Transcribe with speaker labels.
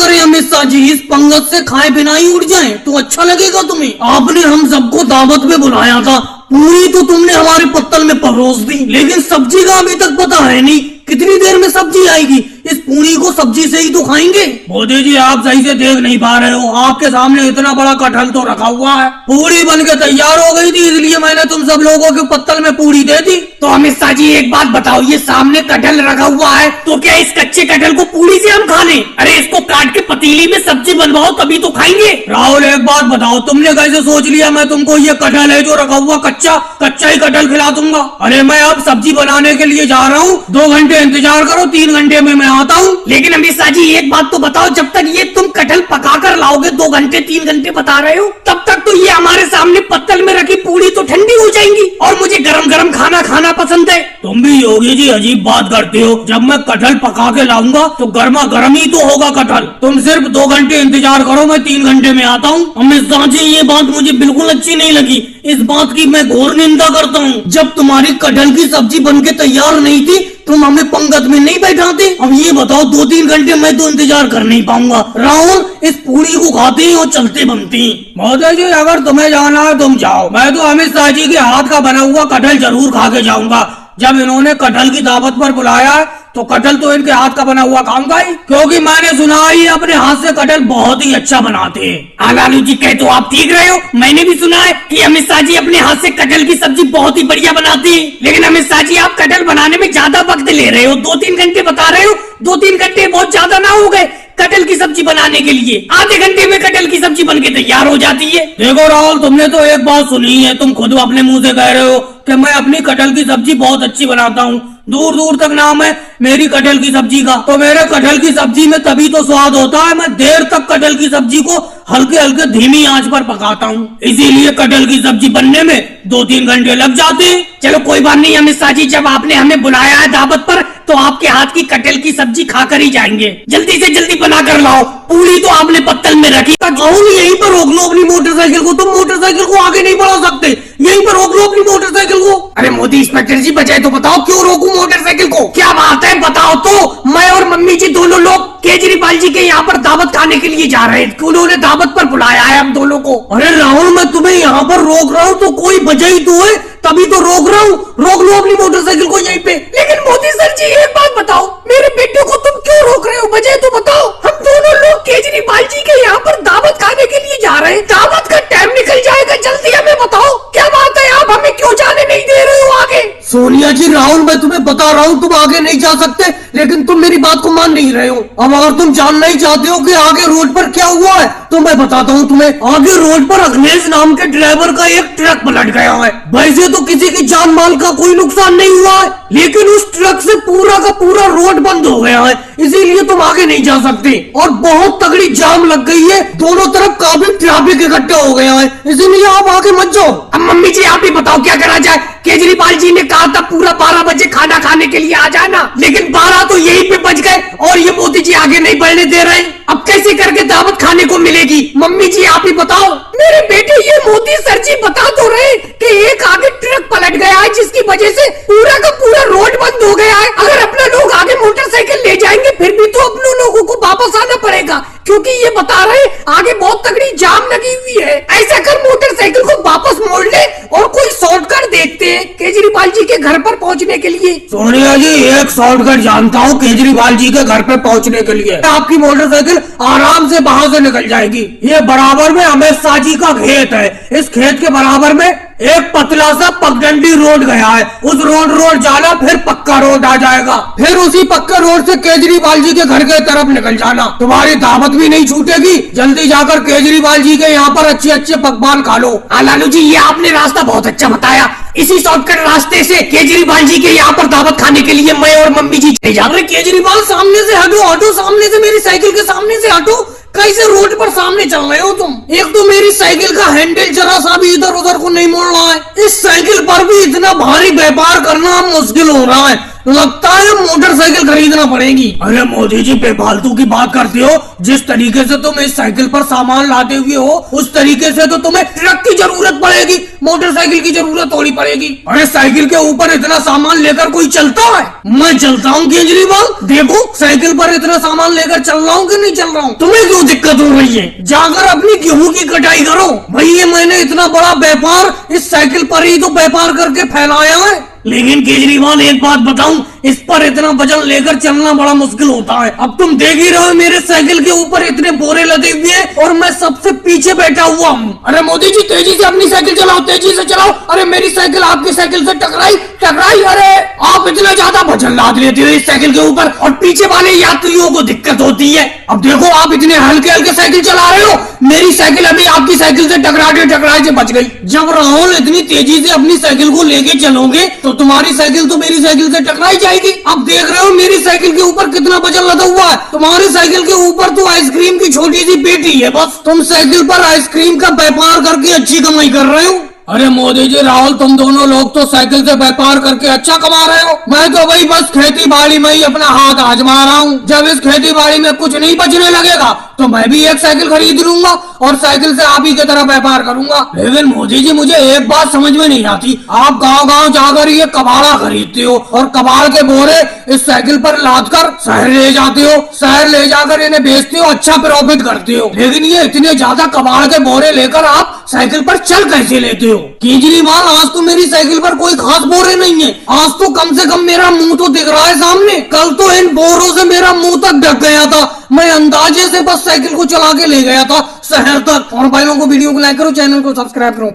Speaker 1: करें अमित शाह जी, इस पंगत से खाए बिना ही उड़ जाएं तो अच्छा लगेगा तुम्हें। आपने हम सबको दावत में बुलाया था, पूरी तो तुमने हमारे पत्तल में परोस दी, लेकिन सब्जी का अभी तक पता है नहीं कितनी देर में सब्जी आएगी। इस पूरी को सब्जी से ही तो खाएंगे। मोदी जी आप सही से देख नहीं पा रहे हो, आपके सामने इतना बड़ा कटहल तो रखा हुआ है। पूरी बन के तैयार हो गई थी, इसलिए मैंने तुम सब लोगों के पत्तल में पूरी दे दी।
Speaker 2: तो अमित शाह जी एक बात बताओ, ये सामने कटहल रखा हुआ है तो क्या इस कच्चे कटहल को पूरी से हम खा लें? अरे इसको काट के पतीली में सब्जी बनवाओ तभी तो खाएंगे।
Speaker 1: राहुल एक बात बताओ, तुमने कैसे सोच लिया मैं तुमको ये कटहल है जो रखा हुआ कच्चा ही कटहल खिला दूंगा? अरे मैं अब सब्जी बनाने के लिए जा रहा हूँ, 2 घंटे इंतजार करो, 3 घंटे में मैं आता हूँ।
Speaker 2: लेकिन अमित शाह जी एक बात तो बताओ, जब तक ये तुम कटहल पका कर लाओगे, 2 घंटे 3 घंटे बता रहे हो, तब तक तो ये हमारे सामने पत्तल में रखी पूरी तो ठंडी हो जाएंगी और मुझे गरम गरम खाना खाना पसंद है।
Speaker 1: तुम भी योगी जी अजीब बात करते हो, जब मैं कटहल पका के लाऊंगा तो गर्मा गर्म ही तो होगा कटहल। तुम सिर्फ 2 घंटे इंतजार करो, मैं 3 घंटे में आता हूँ। अमित शाह जी ये बात मुझे बिल्कुल अच्छी नहीं लगी, इस बात की मैं घोर निंदा करता हूँ। जब तुम्हारी कटहल की सब्जी बन के तैयार नहीं थी तुम हमें पंगत में नहीं बैठाते। अब ये बताओ 2-3 घंटे मैं तो इंतजार कर नहीं पाऊंगा। राहुल इस पूरी को खाते ही और चलते बनती। महोदय जी अगर तुम्हें जाना है तुम जाओ, मैं तो अमित शाह जी के हाथ का बना हुआ कटहल जरूर खा के जाऊंगा। जब इन्होंने कटहल की दावत पर बुलाया तो कटहल तो इनके हाथ का बना हुआ खाऊंगा ही, क्योंकि मैंने सुना है अपने हाथ से कटहल बहुत ही अच्छा बनाते हैं।
Speaker 2: लालू जी कहे तो आप ठीक रहे हो, मैंने भी सुना है कि अमित शाह जी अपने हाथ से कटहल की सब्जी बहुत ही बढ़िया बनाते हैं। लेकिन अमित शाह जी आप कटहल बनाने में ज्यादा वक्त ले रहे हो, 2-3 घंटे बता रहे हो, 2-3 घंटे बहुत ज्यादा ना हो गए कटहल की सब्जी बनाने के लिए? आधे घंटे में कटहल की सब्जी बनके तैयार हो जाती है।
Speaker 1: देखो राहुल तुमने तो एक बात सुनी है, तुम खुद अपने मुंह से कह रहे हो कि मैं अपनी कटहल की सब्जी बहुत अच्छी बनाता हूँ, दूर दूर तक नाम है मेरी कटहल की सब्जी का। तो मेरे कटहल की सब्जी में तभी तो स्वाद होता है, मैं देर तक कटहल की सब्जी को हल्के हल्के धीमी आंच पर पकाता हूँ, इसीलिए कटहल की सब्जी बनने में 2-3 घंटे लग जाते हैं।
Speaker 2: चलो कोई बात नहीं अमित शाह जी, जब आपने हमें बुलाया है दावत पर तो आपके हाथ की कटहल की सब्जी खाकर ही जाएंगे। जल्दी से जल्दी बना कर लाओ, पूरी तो आपने पत्तल में रखी।
Speaker 1: यहीं पर रोक लो अपनी मोटरसाइकिल को, तुम मोटरसाइकिल को आगे नहीं बढ़ा सकते, यहीं पर रोक लो अपनी मोटरसाइकिल को।
Speaker 2: अरे मोदी इंस्पेक्टर जी बजाय तो बताओ क्यों रोकूं मोटरसाइकिल को? क्या बात है बताओ तो। मैं और मम्मी जी दोनों लोग केजरीवाल जी के यहाँ पर दावत खाने के लिए जा रहे हैं, उन्होंने दावत पर बुलाया है हम दोनों को।
Speaker 1: अरे राहुल मैं तुम्हें यहाँ पर रोक रहा हूँ तो कोई वजह ही तो है, तभी तो रोक रहा हूँ, रोक लो अपनी मोटरसाइकिल को यहीं पे।
Speaker 2: लेकिन मोदी सर जी एक बात बताओ, मेरे बेटे को तुम क्यों रोक रहे हो? वजह तो बताओ। हम दोनों लोग केजरीवाल जी के यहाँ पर दावत खाने के लिए जा रहे हैं, दावत का टाइम निकल जाएगा, जल्दी हमें बताओ क्या बात है, आप हमें क्यों जाने नहीं दे रहे हो आगे?
Speaker 1: सोनिया जी राहुल मैं तुम्हें बता रहा हूँ तुम आगे नहीं जा सकते, लेकिन तुम मेरी बात को मान नहीं रहे हो। अब अगर तुम जानना ही चाहते हो कि आगे रोड पर क्या हुआ है तो मैं बताता हूँ तुम्हें। आगे रोड पर अखिलेश नाम के ड्राइवर का एक ट्रक पलट गया है। वैसे तो किसी की जान माल का कोई नुकसान नहीं हुआ है, लेकिन उस ट्रक से पूरा का पूरा रोड बंद हो गया है, इसीलिए तुम आगे नहीं जा सकते। और बहुत तगड़ी जाम लग गई है, दोनों तरफ काफी ट्रैफिक इकट्ठा हो गया है, इसीलिए आप आगे मत जाओ।
Speaker 2: अब मम्मी जी आप ही बताओ क्या करा जाए? केजरीवाल जी ने कहा था पूरा 12 बजे खाना खाने के लिए आ जाना, लेकिन 12 तो यहीं पे बज गए और ये मोदी जी आगे नहीं बढ़ने दे रहे। अब कैसे करके दावत खाने को मिलेगी? मम्मी जी आप ही बताओ। मेरे बेटे ये मोदी सर जी बता तो रहे कि एक आगे ट्रक पलट गया है जिसकी वजह से पूरा का पूरा रोड बंद हो गया है। अगर अपने लोग आगे मोटरसाइकिल ले जाएंगे फिर भी तो अपने लोगों को वापस आना पड़ेगा, क्योंकि ये बता रहे आगे बहुत तगड़ी जाम लगी हुई है। ऐसा कर मोटरसाइकिल को वापस मोड़ ले और कोई शॉर्टकट देखते हैं केजरीवाल जी के घर पर पहुंचने के लिए।
Speaker 1: सोनिया जी एक शॉर्टकट जानता हूँ केजरीवाल जी के घर पर पहुंचने के लिए, आपकी मोटरसाइकिल आराम से वहां से निकल जाएगी। ये बराबर में अमित शाह जी का खेत है, इस खेत के बराबर में एक पतला सा पगडंडी रोड गया है, उस रोड जाना फिर पक्का रोड आ जाएगा, फिर उसी पक्का रोड से केजरीवाल जी के घर के तरफ निकल जाना। तुम्हारी दावत भी नहीं छूटेगी, जल्दी जाकर केजरीवाल जी के यहाँ पर अच्छे अच्छे पकवान खा लो।
Speaker 2: लालू जी ये आपने रास्ता बहुत अच्छा बताया, इसी शॉर्टकट रास्ते से केजरीवाल जी के यहाँ पर दावत खाने के लिए मैं और मम्मी जी चले जा रहे।
Speaker 1: केजरीवाल सामने से हटो, हटो सामने से, मेरी साइकिल के सामने से हटो। कैसे रोड पर सामने चल रहे हो तुम? एक तो मेरी साइकिल का हैंडल जरा सा भी इधर उधर को नहीं मोड़ रहा है, इस साइकिल पर भी इतना भारी व्यापार करना मुश्किल हो रहा है। लगता है मोटरसाइकिल खरीदना पड़ेगी। अरे मोदी जी बेफालतू की बात करते हो। जिस तरीके से तुम इस साइकिल पर सामान लाते हुए हो उस तरीके से तो तुम्हें ट्रक की जरूरत पड़ेगी, मोटरसाइकिल की जरूरत थोड़ी पड़ेगी। अरे साइकिल के ऊपर इतना सामान लेकर कोई चलता है? मैं चलता हूँ केजरीवाल, देखो साइकिल पर इतना सामान लेकर चल रहा हूँ कि नहीं चल रहा हूँ। तुम्हें क्यों दिक्कत हो रही है? जाकर अपनी गेहूं की कटाई करो। भैया मैंने इतना बड़ा व्यापार इस साइकिल पर ही तो व्यापार करके फैलाया है। लेकिन केजरीवाल एक बात बताऊं, इस पर इतना वजन लेकर चलना बड़ा मुश्किल होता है। अब तुम देख ही रहे हो मेरे साइकिल के ऊपर इतने बोरे लदे हुए हैं और मैं सबसे पीछे बैठा हुआ हूँ। अरे मोदी जी तेजी से अपनी साइकिल चलाओ, तेजी से चलाओ। अरे मेरी साइकिल आपकी साइकिल से टकराई। अरे आप इतना ज्यादा वजन लाद लेते हो इस साइकिल के ऊपर और पीछे वाले यात्रियों को दिक्कत होती है। अब देखो आप इतने हल्के हल्के साइकिल चला रहे हो, मेरी साइकिल अभी आपकी साइकिल से टकराए से बच गई। जब राहुल इतनी तेजी से अपनी साइकिल को लेके चलोगे तो तुम्हारी साइकिल तो मेरी साइकिल से टकराई जाएगी। अब देख रहे हो मेरी साइकिल के ऊपर कितना वजन लदा हुआ है। तुम्हारी साइकिल के ऊपर तो आइसक्रीम की छोटी सी पेटी है बस। तुम साइकिल पर आइसक्रीम का व्यापार करके अच्छी कमाई कर रहे हो। अरे मोदी जी राहुल तुम दोनों लोग तो साइकिल से व्यापार करके अच्छा कमा रहे हो। मैं तो वही बस खेती बाड़ी में ही अपना हाथ आजमा रहा हूँ। जब इस खेती बाड़ी में कुछ नहीं बचने लगेगा तो मैं भी एक साइकिल खरीद लूंगा और साइकिल से आप ही की तरह व्यापार करूंगा। लेकिन मोदी जी मुझे एक बात समझ में नहीं आती, आप गांव गांव जाकर ये कबाड़ा खरीदते हो और कबाड़ के बोरे इस साइकिल पर लाद कर शहर ले जाते हो, शहर ले जाकर इन्हें बेचते हो, अच्छा प्रॉफिट करते हो। लेकिन ये इतने ज्यादा कबाड़ के बोरे लेकर आप साइकिल पर चल कैसे लेते हो? केजरीवाल आज तो मेरी साइकिल पर कोई खास बोरे नहीं है, आज तो कम से कम मेरा मुंह तो दिख रहा है सामने। कल तो इन बोरों से मेरा मुंह तक ढक गया था, मैं अंदाजे से बस साइकिल को चला के ले गया था शहर तक। और भाइयों को वीडियो को लाइक करो, चैनल को सब्सक्राइब करो।